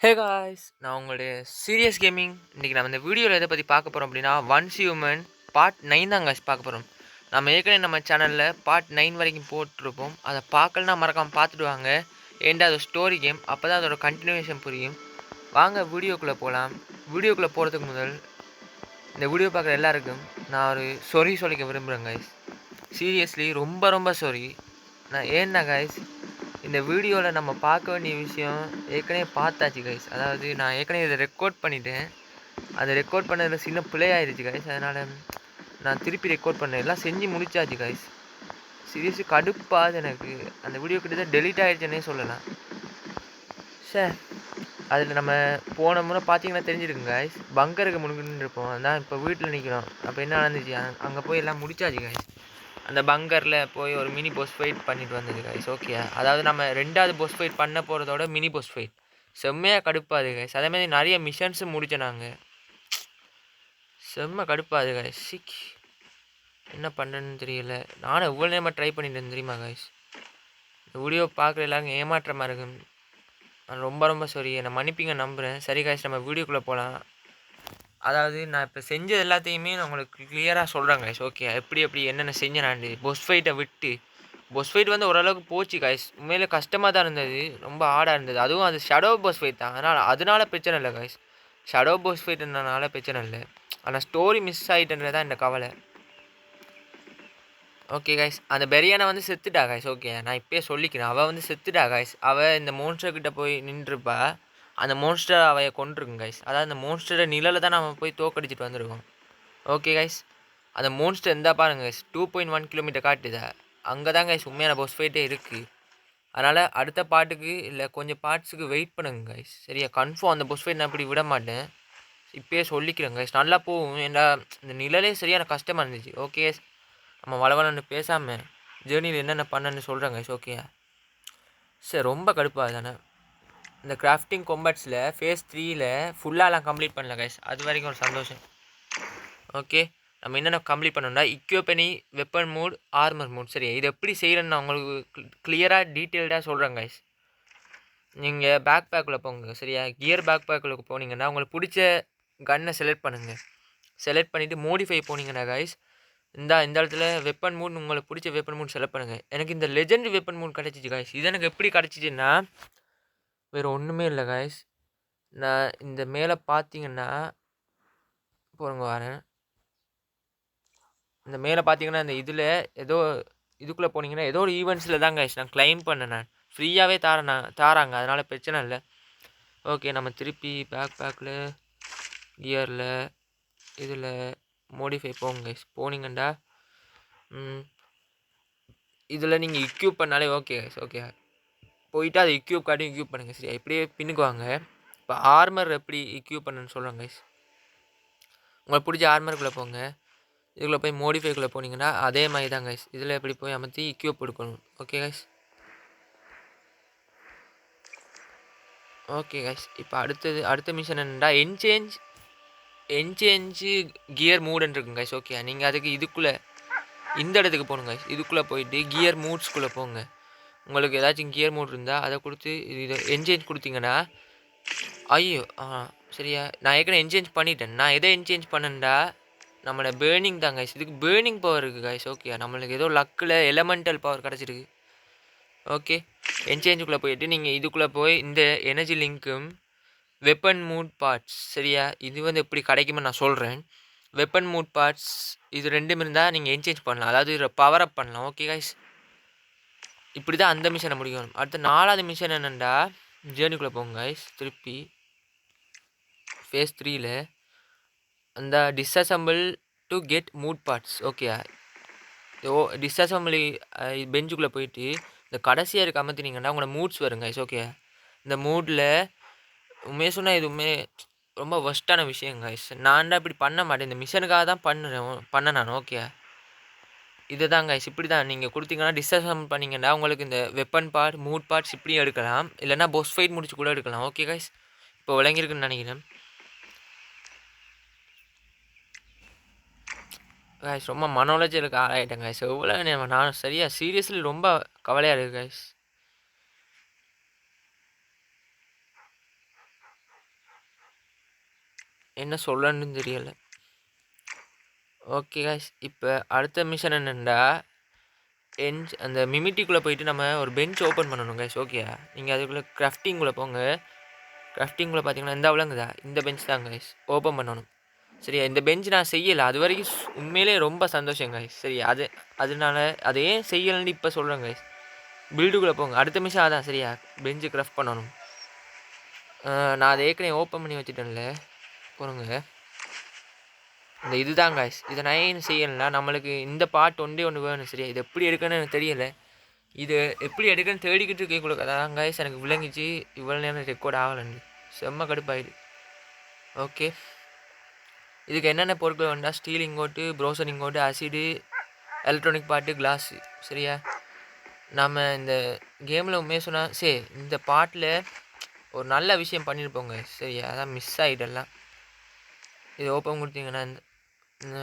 Hey guys, நான் உங்களுடைய serious gaming. இன்றைக்கி நம்ம இந்த வீடியோவில் எதை பற்றி பார்க்க போகிறோம் அப்படின்னா, ஒன்ஸ் ஹியூமன் பார்ட் 9 தான் காய்ஸ் பார்க்க போகிறோம். நம்ம ஏற்கனவே நம்ம சேனலில் பார்ட் 9 வரைக்கும் போட்டிருப்போம். அதை பார்க்கலன்னா மறக்காமல் பார்த்துட்டு வாங்க. ஏன்டா அது ஸ்டோரி கேம், அப்போ தான் அதோட கண்டினியூஷன் புரியும். வாங்க வீடியோக்குள்ளே போகலாம். வீடியோக்குள்ளே போகிறதுக்கு முதல் இந்த வீடியோ பார்க்குற எல்லாருக்கும் நான் ஒரு சொரி சொல்லிக்க விரும்புகிறேன் காய்ஸ். சீரியஸ்லி ரொம்ப ரொம்ப சாரி. நான் ஏன்னா காய்ஸ், இந்த வீடியோவில் நம்ம பார்க்க வேண்டிய விஷயம் ஏற்கனவே பார்த்தாச்சு கைஸ். அதாவது நான் ஏற்கனவே இதை ரெக்கார்ட் பண்ணிட்டேன். அதை ரெக்கார்ட் பண்ணதில் சின்ன பிழை ஆயிடுச்சு கைஸ். அதனால் நான் திருப்பி ரெக்கார்ட் பண்ணேன். எல்லாம் செஞ்சு முடிச்சாச்சு கைஸ். சீரியஸ்லி கடுப்பாது எனக்கு. அந்த வீடியோ கிட்டத்தட்ட டெலிட் ஆகிடுச்சுன்னே சொல்லலாம். சார், அதில் நம்ம போன முறை பார்த்தீங்கன்னா தெரிஞ்சிருக்குங்க கைஸ். பங்கருக்கு முன்னுன்னு இருப்போம். அதான் இப்போ வீட்டில் நிற்கிறோம். அப்போ என்ன நடந்துச்சு, அங்கே போய் எல்லாம் முடிச்சாச்சு கைஸ். அந்த பங்கரில் போய் ஒரு மினி போஸ் ஃபைட் பண்ணிட்டு வந்தது கைஸ். ஓகே, அதாவது நம்ம ரெண்டாவது போஸ் ஃபைட் பண்ண போகிறதோட மினி போஸ் ஃபைட் செம்மையாக கடுப்பாது கைஸ். அதேமாதிரி நிறைய மிஷன்ஸும் முடித்தேன் நாங்கள். செம்ம கடுப்பாது கைஸ். என்ன பண்ணுறேன்னு தெரியல. நானும் எவ்வளோ நேரமாக ட்ரை பண்ணிட்டேன் தெரியுமா கைஸ். இந்த வீடியோ பார்க்குற எல்லாருக்கும் ஏமாற்றமாக இருக்கும். நான் ரொம்ப ரொம்ப சாரி, என்னை மன்னிப்பீங்க நம்புகிறேன். சரி கைஸ், நம்ம வீடியோக்குள்ளே போகலாம். அதாவது நான் இப்போ செஞ்சது எல்லாத்தையுமே நான் உங்களுக்கு கிளியராக சொல்கிறேன் கைஸ். ஓகே, எப்படி என்னென்ன செஞ்சேனாண்டு. பொஸ் ஃபைட்டை விட்டு பொஸ் ஃபைட் வந்து ஓரளவுக்கு போச்சு கைஸ். உண்மையிலே கஷ்டமாக தான் இருந்தது, ரொம்ப ஹார்டாக இருந்தது. அதுவும் அது ஷடோ பொஸ் ஃபைட் தான். அதனால பிரச்சனை இல்லை கைஸ். ஷடோ பொஸ் ஃபைட்னால பிரச்சனை இல்லை. ஆனால் ஸ்டோரி மிஸ் ஆகிட்டுன்றது தான் இந்த கவலை. ஓகே கைஸ், அந்த பெரியானை வந்து செத்துட்டா கைஸ். ஓகே, நான் இப்போயே சொல்லிக்கிறேன், அவள் வந்து செத்துட்டா கைஸ். அவள் இந்த மோன்ஸ்டர்கிட்ட போய் நின்றுப்பா. அந்த மோன்ஸ்டர் அவையை கொண்டிருக்கும் கைஸ். அதாவது அந்த மோன்ஸ்டரை நிழலை தான் நம்ம போய் தோக்கடிச்சிட்டு வந்துருக்கோம். ஓகே கைஸ், அந்த மோன்ஸ்டர் இருந்தால் பாருங்க கைஸ், 2.1 கிலோமீட்டர் காட்டுதா. அங்கே தான் கைஸ் உண்மையான பொஸ் ஃபைட்டே இருக்குது. அதனால் அடுத்த பாட்டுக்கு இல்லை கொஞ்சம் பார்ட்ஸுக்கு வெயிட் பண்ணுங்க கைஸ். சரியா, கன்ஃபார்ம் அந்த பொஸ் ஃபைட் நான் அப்படி விட மாட்டேன். இப்போயே சொல்லிக்கிறேங்க கைஸ், நல்லா போகும். ஏன்டா இந்த நிழலே சரியான கஷ்டமாக இருந்துச்சு. ஓகே, நம்ம வளவலன்னு பேசாமல் ஜேர்னியில் என்னென்ன பண்ணன்னு சொல்கிறேன் கைஸ். ஓகே சரி, ரொம்ப கடுப்பாக தானே. இந்த கிராஃப்டிங் காம்பேட்ஸில் ஃபேஸ் 3ல் ஃபுல்லாலாம் கம்ப்ளீட் பண்ணல கைஸ். அது வரைக்கும் ஒரு சந்தோஷம். ஓகே, நம்ம என்னென்ன கம்ப்ளீட் பண்ணோம்னா இக்யூபனி, வெப்பன் மூட், ஆர்மர் மூட். சரி, இது எப்படி செய்கிறேன்னு நான் உங்களுக்கு கிளியராக டீட்டெயில்டாக சொல்கிறேன் கைஸ். நீங்கள் பேக் பேக்கில் போங்க. சரியா, கியர் பேக் பேக்கில் போனீங்கன்னா உங்களுக்கு பிடிச்ச கன்னை செலக்ட் பண்ணுங்கள். செலக்ட் பண்ணிவிட்டு மோடிஃபை போனீங்கன்னா கைஸ், இந்த இடத்துல வெப்பன் மூட், உங்களுக்கு பிடிச்ச வெப்பன் மூட் செலக்ட் பண்ணுங்கள். எனக்கு இந்த லெஜெண்ட் வெப்பன் மூட் கிடச்சிச்சு கைஸ். இது எனக்கு எப்படி கிடச்சிச்சின்னா வேறு ஒன்றுமே இல்லை கைஸ். நான் இந்த மேலே பார்த்தீங்கன்னா போகிறவங்க வரேன். இந்த மேலே பார்த்தீங்கன்னா இந்த இதில் ஏதோ இதுக்குள்ளே போனீங்கன்னா ஏதோ ஒரு ஈவெண்ட்ஸில் தான் கைஸ் நான் கிளைம் பண்ணேன். நான் ஃப்ரீயாகவே தாராங்க, அதனால் பிரச்சனை இல்லை. ஓகே, நம்ம திருப்பி பேக் பேக்கில் கியரில் இதில் மோடிஃபை போங்க கைஸ். போனீங்கண்டா இதில் நீங்கள் இக்யூப் பண்ணாலே ஓகே கைஸ். ஓகே, போயிட்டு அதை இக்யூப் கார்டும் இக்யூப் பண்ணுங்கள். சரி, இப்படியே பின்னுக்குவாங்க. இப்போ ஆர்மர் எப்படி இக்யூப் பண்ணுன்னு சொல்கிறேன் கைஸ். உங்களுக்கு பிடிச்ச ஆர்மருக்குள்ளே போங்க. இதுக்குள்ளே போய் மோடிஃபைக்குள்ளே போனீங்கன்னா அதே மாதிரி தான் கைஸ். இதில் எப்படி போய் அமர்த்தி இக்யூப் எடுக்கணும். Okay guys. ஓகே கைஸ், இப்போ அடுத்த மிஷன் என்னென்னா என்சேஞ்சு கியர் மூடுன்னு இருக்குங்க கைஸ். ஓகே, நீங்கள் அதுக்கு இதுக்குள்ளே இந்த இடத்துக்கு போகணும் கைஸ். இதுக்குள்ளே போயிட்டு கியர் மூட்ஸ்குள்ளே போங்க. உங்களுக்கு ஏதாச்சும் கியர் மூட் இருந்தால் அதை கொடுத்து இதை என்சேஞ்ச் கொடுத்தீங்கன்னா ஐயோ சரியா, நான் ஏற்கனவே என்சேஞ்ச் பண்ணிட்டேன். நான் எதை என்சேஞ்ச் பண்ணேன்டா, நம்மளோட பேர்னிங் தான் கைஸ். இதுக்கு பேர்னிங் பவர் இருக்குது கைஸ். ஓகே, நம்மளுக்கு ஏதோ லக்கில் எலமெண்டல் பவர் கிடச்சிருக்கு. ஓகே, என்சேஞ்சுக்குள்ளே போயிட்டு நீங்கள் இதுக்குள்ளே போய் இந்த எனர்ஜி லிங்க்கும் வெப்பன் மூட் பார்ட்ஸ். சரியா, இது வந்து எப்படி கிடைக்குமே நான் சொல்கிறேன். வெப்பன் மூட் பார்ட்ஸ் இது ரெண்டும் இருந்தால் நீங்கள் என்சேஞ்ச் பண்ணலாம், அதாவது பவர் அப் பண்ணலாம். ஓகே கைஸ், இப்படி தான் அந்த மிஷனை முடிக்கணும். அடுத்த 4வது மிஷன் என்னென்னா ஜேர்னிக்குள்ளே போங்க கைஸ். திருப்பி ஃபேஸ் 3ல் அந்த disassemble to get mood parts. Okay, disassembly பெஞ்சுக்குள்ளே போயிட்டு இந்த கடைசியாக இருக்க அமர்த்தினீங்கன்னா உங்களோட மூட்ஸ் வருங்க கைஸ். ஓகே, இந்த மூடில் உண்மையாக சொன்னால் இது ரொம்ப ஒஸ்ட்டான விஷயம் கைஸ். நான் தான் இப்படி பண்ண மாட்டேன், இந்த மிஷனுக்காக தான் பண்ண நான். ஓகே, இது தான் கைஸ். இப்படி தான் நீங்கள் கொடுத்தீங்கன்னா டிஸ்அசம்பிள் பண்ணிங்கன்னா உங்களுக்கு இந்த வெப்பன் பார்ட், மூட் பார்ட்ஸ் இப்படியும் எடுக்கலாம், இல்லைனா பொஸ் ஃபைட் முடிச்சு கூட எடுக்கலாம். ஓகே கைஸ், இப்போ விளங்கியிருக்குன்னு நினைக்கிறேன் கைஸ். ரொம்ப மன உளைச்சலுக்கு ஆளாயிட்டேன் கைஸ். எவ்வளோ நான் சரியாக சீரியஸ்லி ரொம்ப கவலையாக இருக்குது கைஸ். என்ன சொல்லணும்னு தெரியல. ஓகே காய்ஸ், இப்போ அடுத்த மிஷன் என்னென்னா அந்த மிமிட்டிக்குள்ளே போயிட்டு நம்ம ஒரு பெஞ்ச் ஓப்பன் பண்ணணும் காய்ஸ். ஓகே, நீங்கள் அதுக்குள்ளே கிராஃப்டிங்குள்ளே போங்க. கிராஃப்டிங்குள்ளே பார்த்தீங்கன்னா இந்த விளங்குதா, இந்த பெஞ்ச் தான் காய்ஸ் ஓப்பன் பண்ணணும். சரியா, இந்த பெஞ்ச் நான் செய்யலை அது வரைக்கும் உண்மையிலே ரொம்ப சந்தோஷம் காய்ஸ். சரி, அதனால அதை ஏன் செய்யலைன்னு இப்போ சொல்கிறேன் காய்ஸ். பில்டுக்குள்ளே போங்க, அடுத்த மிஷன் அதான். சரியா, பெஞ்சு கிராஃப்ட் பண்ணணும். நான் அதை ஏற்கனவே ஓப்பன் பண்ணி வச்சுட்டேன்ல, போகிறோங்க. இந்த இதுதான் காய்ஸ், இதை நான் ஏன் செய்யலைன்னா நம்மளுக்கு இந்த பார்ட் ஒன்று வேணும். சரியா, இது எப்படி எடுக்கணும்னு எனக்கு தெரியல. இது எப்படி எடுக்கணும்னு தேடிக்கிட்டு இருக்கக்கூடாது. அதான் காய்ஸ் எனக்கு விளங்கிச்சு இவ்வளோ நேரம் ரெக்கார்ட் ஆகலைன்னு. செம்ம கடுப்பாயிடு. ஓகே, இதுக்கு என்னென்ன பொருட்கள் வேண்டாம், steel ingot, frozen ingot, acid, electronic part, glass. சரியா, நம்ம இந்த கேமில் உண்மையாக சொன்னால் சரி இந்த பாட்டில் ஒரு நல்ல விஷயம் பண்ணியிருப்போங்க. சரியா, அதான் மிஸ் ஆகிடலாம். இது ஓப்பன் கொடுத்தீங்கன்னா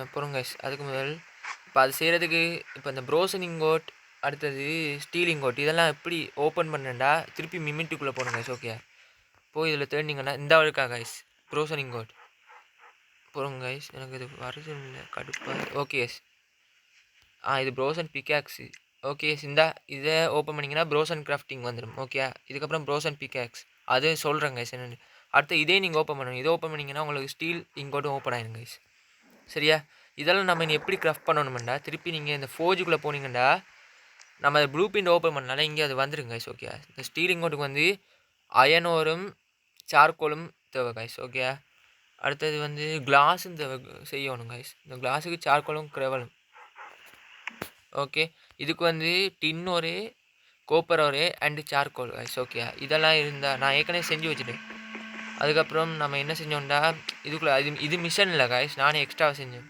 அப்புறம் கைஸ் அதுக்கு முதல் இப்போ அது செய்கிறதுக்கு இப்போ இந்த ப்ரோசன் இங்கோட், அடுத்தது ஸ்டீல் இங்கோட், இதெல்லாம் எப்படி ஓப்பன் பண்ணேன்டா திருப்பி மிமிட்டுக்குள்ளே போகணும் கைஸ். ஓகே, போய் இதில் தேடினீங்கன்னா இந்த இருக்கா கைஸ் ப்ரோசன் இங்கோட். போகிறோங்க கைஸ், எனக்கு இது வருது இல்லை கடுப்பாக. ஓகே எஸ், இது ப்ரோசன் பிக்காக்ஸு. ஓகே எஸ், இதை ஓப்பன் பண்ணிங்கன்னா ப்ரோசன் கிராஃப்டிங் வந்துடும். ஓகே, இதுக்கப்புறம் ப்ரோசன் பிக்காக்ஸ் அது சொல்கிறேங்க கைஸ் என்னென்னு. அடுத்து இதே நீங்கள் ஓப்பன் பண்ணணும். இதை ஓப்பன் பண்ணிங்கன்னா உங்களுக்கு ஸ்டீல் இங்கோட்டும் ஓப்பன் ஆகிடும் கைஸ். சரியா, இதெல்லாம் நம்ம இனி எப்படி கிராஃப்ட் பண்ணணுமெண்டா திருப்பி நீங்கள் இந்த ஃபோர்ஜுக்குள்ளே போனீங்கன்னா நம்ம அதை ப்ளூ பிரிண்ட் ஓப்பன் பண்ணால இங்கே அது வந்துடுங்க கைஸ். ஓகே, இந்த ஸ்டீல் இங்கோட்டுக்கு வந்து அயனோரும் சார்கோலும் தேவை கைஸ். ஓகே, அடுத்தது வந்து கிளாஸும் தேவை செய்யணும் கைஸ். இந்த கிளாஸுக்கு சார்கோலும் கிரெவலும். ஓகே, இதுக்கு வந்து டின் ஒரு கோப்பர் ஒரு அண்டு சார்கோல் கைஸ். ஓகே, இதெல்லாம் இருந்தால் நான் ஏற்கனவே செஞ்சு வச்சுட்டேன். அதுக்கப்புறம் நம்ம என்ன செஞ்சோம்டா இதுக்குள்ளே இது மிஷன் இல்லை கைஸ், நானே எக்ஸ்ட்ராவாக செஞ்சேன்.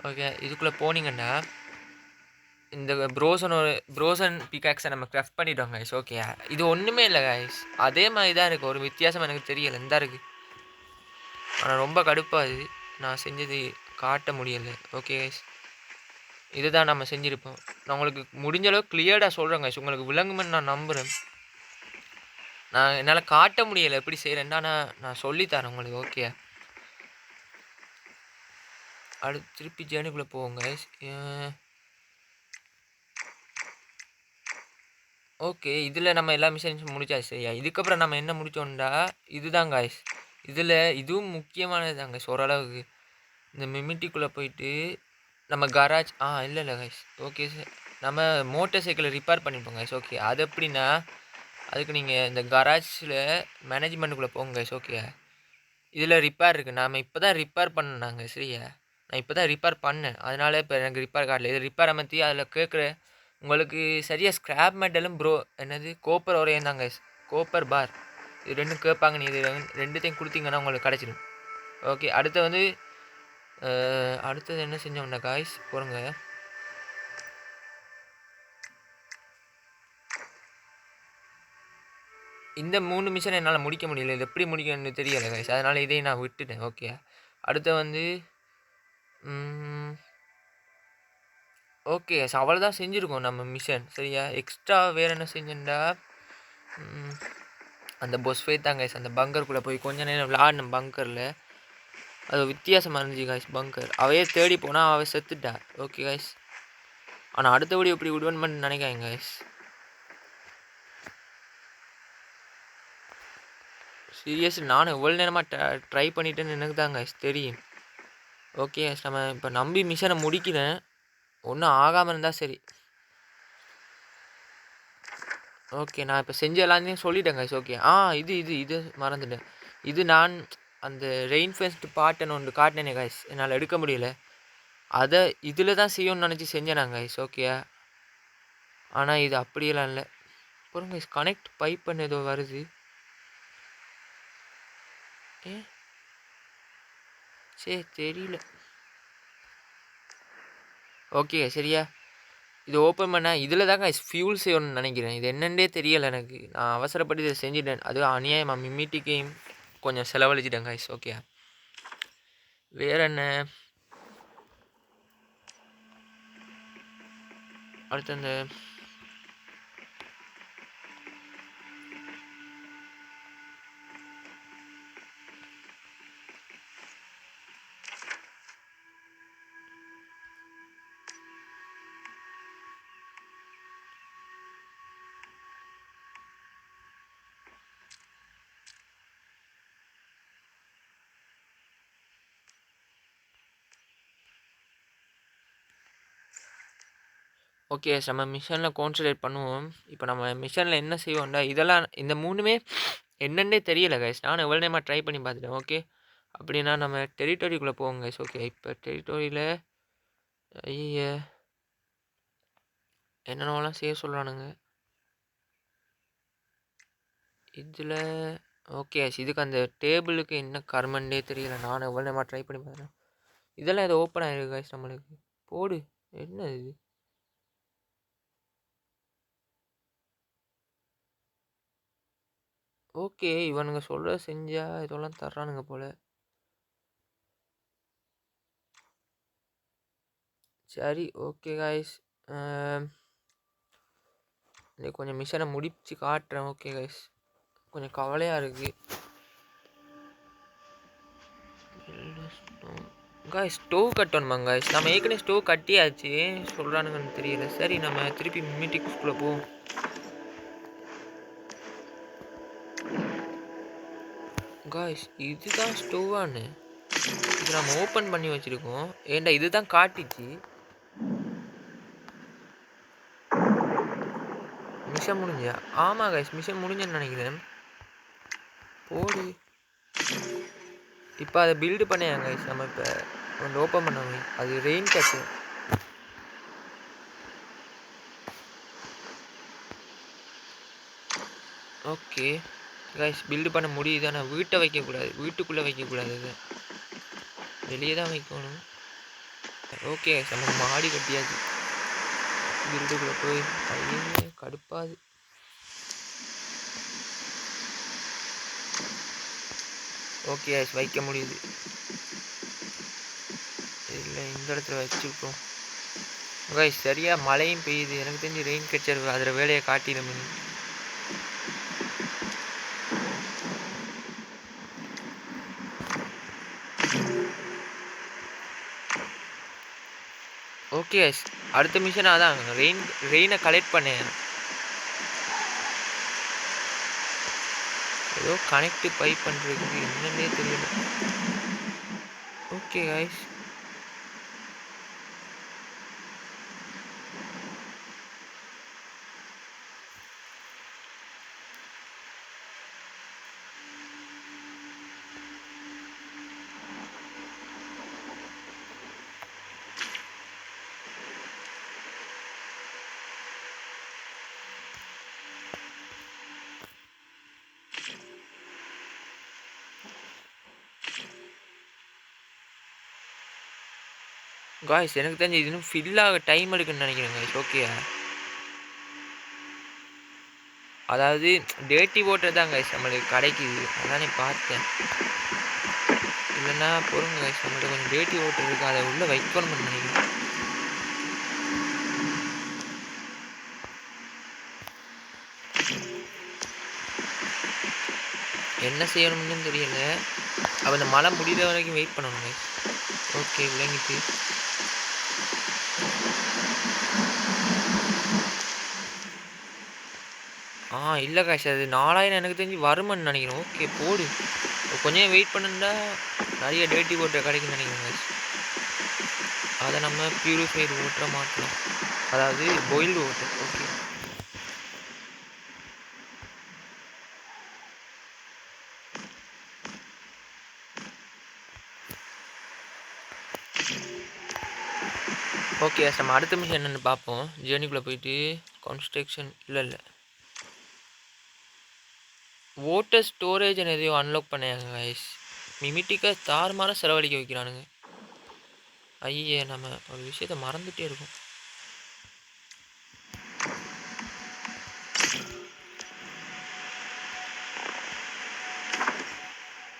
ஓகே, இதுக்குள்ளே போனீங்கன்னா இந்த ப்ரோசன் பிகாக்ஸை நம்ம கிராஃப்ட் பண்ணிட்டோம் கைஸ். ஓகே, இது ஒன்றுமே இல்லை கைஸ், அதே மாதிரி தான் இருக்குது, ஒரு வித்தியாசம் எனக்கு தெரியலை இந்த இருக்குது. ஆனால் ரொம்ப கடுப்பாது, நான் செஞ்சது காட்ட முடியலை. ஓகே கைஸ், இதுதான் நம்ம செஞ்சுருப்போம். நான் உங்களுக்கு முடிஞ்ச அளவுக்கு கிளியர்டாக சொல்கிறேன் கைஸ், உங்களுக்கு விளங்குமென்னு நான் நம்புகிறேன். நான் என்னால் காட்ட முடியலை எப்படி செய்கிறேன்னா நான் சொல்லித்தரேன் உங்களுக்கு. ஓகே, அடுத்து திருப்பி ஜேர்னிக்குள்ளே போவோம் கைஸ். ஓகே, இதில் நம்ம எல்லா மிஷன்ஸும் முடிச்சாச்சு. சரியா, இதுக்கப்புறம் நம்ம என்ன முடித்தோம்டா இதுதான் காய்ஸ். இதில் இதுவும் முக்கியமானது தாங்க ஓரளவுக்கு. இந்த மிமிட்டிக்குள்ளே போயிட்டு நம்ம கராஜ் இல்லை காய்ஸ். ஓகே சார், நம்ம மோட்டர் சைக்கிளை ரிப்பேர் பண்ணிப்போம் காய்ஸ். ஓகே, அது எப்படின்னா அதுக்கு நீங்கள் இந்த கராஜில் மேனேஜ்மெண்ட்டுக்குள்ளே போங்க காய்ஸ். ஓகே, இதில் ரிப்பேர் இருக்குது, நாம் இப்போ தான் ரிப்பேர் பண்ணாங்க. சரியா, நான் இப்போ தான் ரிப்பேர் பண்ணேன், அதனால இப்போ எனக்கு ரிப்பேர் கார்டில் இது ரிப்பேர் அமர்த்தி அதில் கேட்குற உங்களுக்கு சரியாக ஸ்க்ராப் மெட்டலும் என்னது கோப்பர் ஒரேயும் தாங்க, கோப்பர் பார் இது ரெண்டும் கேட்பாங்க. நீ இது ரெண்டுத்தையும் கொடுத்தீங்கன்னா உங்களுக்கு கிடச்சிடும். ஓகே, அடுத்தது என்ன செஞ்சோம்னா காய்ஸ் போடுங்க. இந்த 3 மிஷன் என்னால் முடிக்க முடியல, இது எப்படி முடிக்கணும்னு தெரியலை காய்ஸ், அதனால் இதையும் நான் விட்டுட்டேன். ஓகே, அடுத்து வந்து ஓகே அவ்வளோதான் செஞ்சுருக்கோம் நம்ம மிஷன். சரியா, எக்ஸ்ட்ரா வேறு என்ன செஞ்சேன்டா அந்த பொஸ் ஃபைட் தான் கைஸ். அந்த பங்கருக்குள்ளே போய் கொஞ்சம் நேரம் விளாடணும் பங்கரில், அது வித்தியாசமாக இருந்துச்சு காய்ஸ். பங்கர் அவையே தேடி போனால் அவள் செத்துட்டா. ஓகே காய்ஸ், ஆனால் அடுத்தபடி எப்படி விடுவன் பண்ணி நினைக்காங்க காய்ஸ். சீரியஸ்லி நானும் எவ்வளோ நேரமாக ட்ரை பண்ணிட்டேன்னு எனக்கு தான் காய்ஸ் தெரியும். ஓகே காய்ஸ், நம்ம இப்போ நம்பி மிஷனை முடிக்கிறேன், ஒன்றும் ஆகாமல் இருந்தால் சரி. ஓகே, நான் இப்போ செஞ்ச எல்லாத்தையும் சொல்லிட்டேன் கைஸ். ஓகே, இது மறந்துட்டேன். இது நான் அந்த ரெயின் ஃபெஸ்ட் பாட்டுன்னு ஒன்று காட்டினேனே கைஸ், என்னால் எடுக்க முடியல, அதை இதில் தான் செய்யணும்னு நினச்சி செஞ்சேன் கைஸ். ஓகே, ஆனால் இது அப்படியெல்லாம் இல்லை. அப்புறம் கைஸ் கனெக்ட் பைப்புன்னு ஏதோ வருது. சரி தெரியல. ஓகே சரியா, இது ஓப்பன் பண்ணால் இதில் தான் கைஸ் ஃபியூல் செய்யணும்னு நினைக்கிறேன். இது என்னென்னே தெரியலை எனக்கு, நான் அவசரப்பட்டு இதை செஞ்சுட்டேன். அது அநியாயமாக மிமிட்டிக்கையும் கொஞ்சம் செலவழிச்சிட்டேன் கைஸ். ஓகே, வேறு என்ன அடுத்து அந்த ஓகே நம்ம மிஷனில் கான்சன்ட்ரேட் பண்ணுவோம். இப்போ நம்ம மிஷனில் என்ன செய்வோம்டா இதெல்லாம் இந்த 3மே என்னன்னே தெரியல கைஸ். நானும் எவ்வளோ நேரமாக ட்ரை பண்ணி பார்த்துட்டேன். ஓகே அப்படின்னா நம்ம டெரிட்டரிக்குள்ளே போவோம் கைஸ். ஓகே இப்போ டெரிட்டரியில் ஐய என்னென்னலாம் செய்ய சொல்கிறானுங்க இதில். ஓகே இதுக்கு அந்த டேபிளுக்கு என்ன கர்மன்னே தெரியல. நானும் எவ்வளோ நேரமாக ட்ரை பண்ணி பார்த்தேன். இதெல்லாம் ஏதோ ஓப்பன் ஆகிருக்கு கைஸ் நம்மளுக்கு. போடு என்ன இது? ஓகே இவனுங்க சொல்கிறத செஞ்சால் இதெல்லாம் தர்றானுங்க போல். சரி ஓகே கைஸ், இன்னைக்கு கொஞ்சம் மிஷனை முடிச்சு காட்டுறேன். ஓகே கைஸ் கொஞ்சம் கவலையாக இருக்குது கைஸ். Stove கட்டணுமாங்க guys? நம்ம ஏற்கனவே ஸ்டோவ் கட்டியாச்சு, சொல்கிறானுங்கன்னு தெரியல. சரி நம்ம திருப்பி மீட்டிங்குள்ளே போவோம். கைஸ் இதுதான் ஸ்டோவானு, இது நம்ம ஓப்பன் பண்ணி வச்சுருக்கோம். ஏண்டா இதுதான் காட்டிச்சு. மிஷன் முடிஞ்சா? ஆமாம் கைஸ் மிஷன் முடிஞ்சேன்னு நினைக்கிறேன். போடு இப்போ அதை பில்டு பண்ணியாங்க கைஸ். நம்ம இப்போ ஒன்று ஓப்பன் பண்ணாங்க, அது ரெயின் கட்டு. ஓகே கைஸ் பில்டு பண்ண முடியுது. ஆனால் வீட்டை வைக்கக்கூடாது, வீட்டுக்குள்ளே வைக்கக்கூடாது, இது வெளியே தான் வைக்கணும். ஓகே கைஸ் நம்ம மாடி கட்டியாச்சு. பில்டுக்குள்ளே போய் ஐயே கடுப்பாது. ஓகே கைஸ் வைக்க முடியுது. இல்லை இந்த இடத்துல வச்சுக்கிட்டோம் கைஸ். சரியாக மழையும் பெய்யுது. எனக்கு தெரிஞ்சு ரெயின் கட்சர் அதில் வேலையை காட்டிடும். ஓகே கைஸ் அடுத்த மிஷன் அதான் ரெயினை கலெக்ட் பண்ணேன். ஏதோ கனெக்ட் பைப் பண்ணுறதுக்கு என்னன்னே தெரியல. ஓகே கைஸ் காய்ஸ் எனக்கு தெரிஞ்சு இது இன்னும் ஃபில்லாக டைம் எடுக்குன்னு நினைக்கிறேன் காய்ஸ். ஓகே அதாவது டேட்டி ஓட்டர் தான் காய்ஸ் நம்மளுக்கு கிடைக்குது, அதானே பார்த்தேன். இல்லைன்னா பொறுங்க காய்ஸ், நம்மள்ட்ட கொஞ்சம் டேட்டி ஓட்டர் இருக்குது, அதை உள்ளே வைக்கணும்னு நினைக்கிறேன். என்ன செய்யணும்னு தெரியல. அப்போ இந்த மழை முடிகிற வரைக்கும் வெயிட் பண்ணணும் காய்ஸ். ஓகே விளங்கிட்டு இல்லை காய்ஸ் அது 4000 எனக்கு தெரிஞ்சு வருமானு நினைக்கிறேன். ஓகே போடு, கொஞ்சம் வெயிட் பண்ணுண்டா நிறைய டேட்டி ஓட்டர் கிடைக்குன்னு நினைக்கிறேன் காய்ஸ். அதை நம்ம பியூரிஃபைடு ஓட்டரை மாற்றலாம், அதாவது பாயில்டு ஓட்டர். ஓகே ஓகே நம்ம அடுத்த மிஷன் என்னென்னு பார்ப்போம். ஜேர்னிக்குள்ளே போயிட்டு கன்ஸ்ட்ரக்ஷன் இல்லை வாட்டர் ஸ்டோரேஜ் எதையோ அன்லாக் பண்ணாங்க கைஸ். மிமிட்டிக்காக தாறுமாற செலவழிக்க வைக்கிறானுங்க. ஐயே நம்ம ஒரு விஷயத்த மறந்துகிட்டே இருக்கோம்.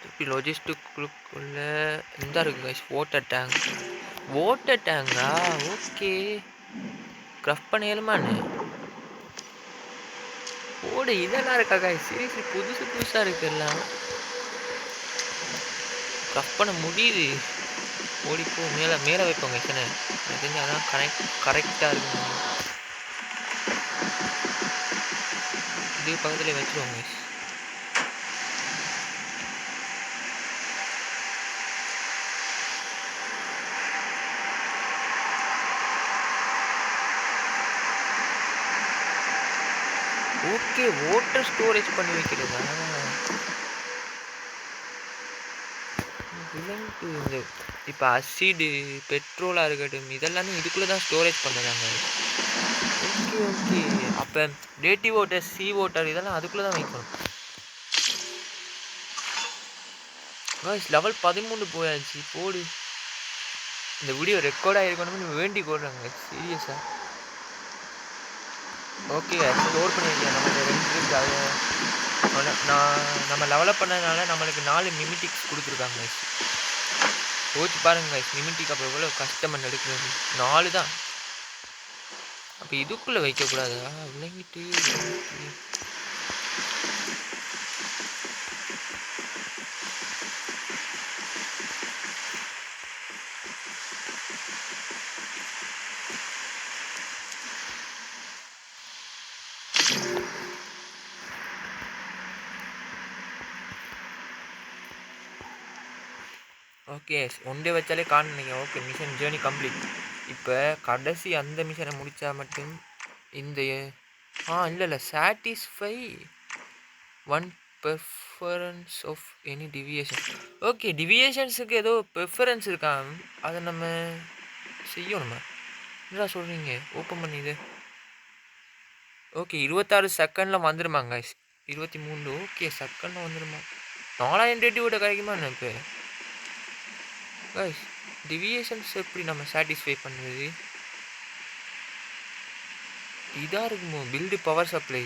திருப்பி லாஜிஸ்டிக்குள்ளே இந்த இருக்குது கைஸ் வாட்டர் டேங்கா. ஓகே கிராஃப்ட் பண்ணலுமான்னு ஓடு இதெல்லாம் இருக்கா காய்ஸ்? சீரியஸ்லி புதுசாக இருக்கு எல்லாம். கிராஃப்ட் பண்ண முடியுது. ஓடிப்போ மேலே வைப்போங்க கிச்சனை. எனக்கு தெரிஞ்சு அதான் கரெக்டாக இருக்குங்க. இது பக்கத்துலேயே வச்சுருவோங்க. ஓகே, வாட்டர் ஸ்டோரேஜ் பண்ணி வைக்கிறதா? விலங்கு இந்த இப்போ அசிடு, பெட்ரோலாக இருக்கட்டும், இதெல்லாமே இதுக்குள்ளே தான் ஸ்டோரேஜ் பண்ணுறாங்க. ஓகே ஓகே, அப்போ டேட்டி வாட்டர், சீ வாட்டர் இதெல்லாம் அதுக்குள்ளே தான் வைக்கணும். காய்ஸ் லெவல் 13 போயாச்சு. போடு, இந்த வீடியோ ரெக்கார்ட் ஆகிருக்கணும்னு வேண்டி போடுறாங்க சீரியஸாக. ஓகே, ஸ்டோர் பண்ணியிருக்கேன். நம்மளுக்கு 2 இருக்குது. அதை நம்ம லெவலப் பண்ணதுனால நம்மளுக்கு 4 மிமிட்டிக்ஸ் கொடுத்துருக்காங்க கைஸ். யோசிச்சு பாருங்க கைஸ், மிமிட்டிக் அப்போ எவ்வளோ கஷ்டமாக எடுக்கிறது. 4 தான். அப்போ இதுக்குள்ளே வைக்கக்கூடாதா? விளங்கிட்டு ஓகே, ஒன் டே வச்சாலே காணுங்க. Okay, mission journey complete. இப்போ கடைசி அந்த மிஷனை முடித்தா மட்டும் இந்த இல்லை satisfy 1 preference of any deviation. Okay, டிவியேஷன்ஸுக்கு ஏதோ ப்ரிஃபரன்ஸ் இருக்கா, அதை நம்ம செய்யணுமா? என்னடா சொல்கிறீங்க? ஓப்பன் பண்ணிது. ஓகே, 26 செகண்டில் வந்துடுமாங்க. 23 ஓகே செகண்டில் வந்துடுமா? 4000 ரேட்டிவோட கிடைக்குமா என்ன இப்போ? கைஸ் டிவியேஷன்ஸ் எப்படி நம்ம சாட்டிஸ்ஃபை பண்ணுறது? இதாக இருக்குமோ பில்டு பவர் சப்ளை.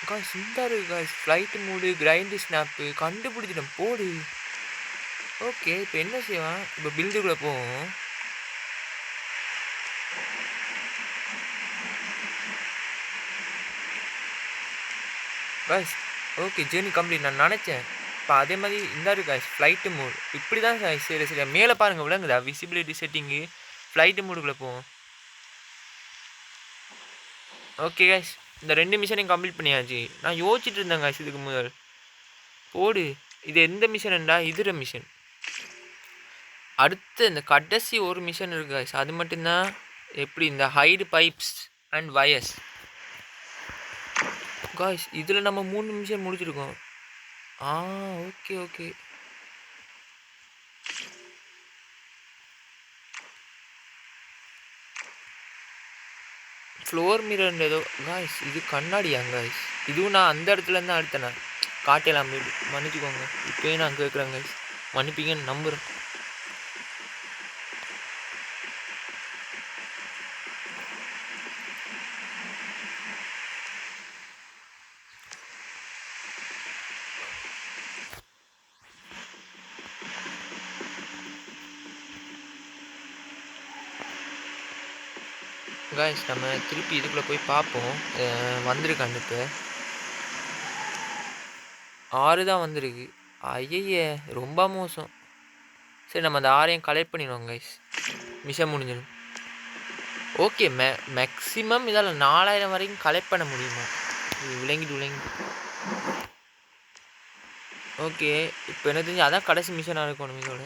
காய்ஸ் இந்த இருக்கு காய்ஸ், ஃப்ளைட்டு மூடு, கிரைண்டு ஸ்னாப்பு கண்டுபிடிச்சிட்டேன். போடு. ஓகே, இப்போ என்ன செய்வான்? இப்போ பில்டுக்குள்ளே போவோம். Guys okay, journey complete. நான் நினச்சேன் இப்போ அதே மாதிரி இந்த இருக்கு காய்ஸ், ஃப்ளைட்டு மூடு இப்படி தான் காய்ஸ். சரி சரி, மேலே பாருங்கள் விளங்குதா? விசிபிலிட்டி செட்டிங்கு, ஃப்ளைட்டு மூடுக்குள்ளே போவோம். ஓகே காய்ஸ், இந்த 2 மிஷனையும் கம்ப்ளீட் பண்ணியாச்சு. நான் யோசிச்சுட்டு இருந்தேன் காய்ஸ் இதுக்கு முதல். போடு, இது எந்த மிஷன்டா? இதுற மிஷன். அடுத்து இந்த கடைசி ஒரு மிஷன் இருக்குது காய்ஸ், அது மட்டும்தான். எப்படி இந்த hide pipes and wires. Guys இதில் நம்ம 3 மிஷன் முடிச்சிருக்கோம். Okay okay. ஃப்ளோர் மிரர் ஏதோ காய்ஸ், இது கண்ணாடியா காய்ஸ்? இதுவும் நான் அந்த இடத்துலேருந்து தான் அடுத்தேன். நான் காட்டலாம் போய்ட்டு மன்னிச்சுக்கோங்க. இப்போயும் நான் கேட்குறேன் காய்ஸ், மன்னிப்பீங்கன்னு நம்புகிறேன். காய்ஸ் நம்ம திருப்பி இதுக்குள்ளே போய் பார்ப்போம். வந்திருக்கான்னு இப்போ 6 தான் வந்திருக்கு. ஐய ரொம்ப மோசம். சரி, நம்ம அந்த 6ஐயும் கலெக்ட் பண்ணிடுவோம் கைஸ், மிஷன் முடிஞ்சிடும். ஓகே, மேக்ஸிமம் இதால் 4000 வரைக்கும் கலெக்ட் பண்ண முடியுமா? விளங்கிட்டு. ஓகே, இப்போ என்ன தெரிஞ்சு அதான் கடைசி மிஷனாக இருக்கணும் இதோட.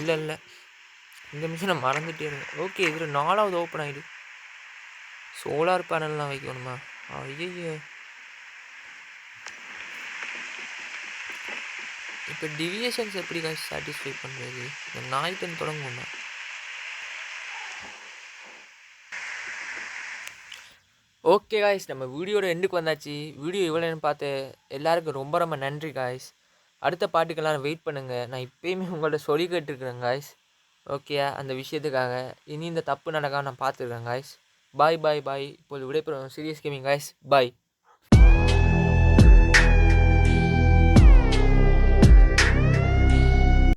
இல்லை இந்த மிஷனை மறந்துட்டே இருங்க. ஓகே, இதில் 4வது ஓப்பன் ஆகிடு. சோலார் பேனல்லாம் வைக்கணுமா? ஐயய்ய. இப்போ டிவியேஷன்ஸ் எப்படி காய்ஸ் சாட்டிஸ்ஃபை பண்ணுறது? இந்த நாய்டன் தொடங்குமா? ஓகே காய்ஸ், நம்ம வீடியோட எண்டுக்கு வந்தாச்சு. வீடியோ இவ்வளோன்னு பார்த்து எல்லாருக்கும் ரொம்ப நன்றி காய்ஸ். அடுத்த பாட்டுக்கெல்லாம் வெயிட் பண்ணுங்கள். நான் இப்போயுமே உங்கள்கிட்ட சொல்லி கேட்டுருக்குறேன் காய்ஸ். ஓகே, அந்த விஷயத்துக்காக இனி இந்த தப்பு நடக்காம நான் பார்த்துருக்கேன் காய்ஸ். பாய். இப்போது விடைபெறும் சீரியஸ் கேமிங் காய்ஸ். பாய்.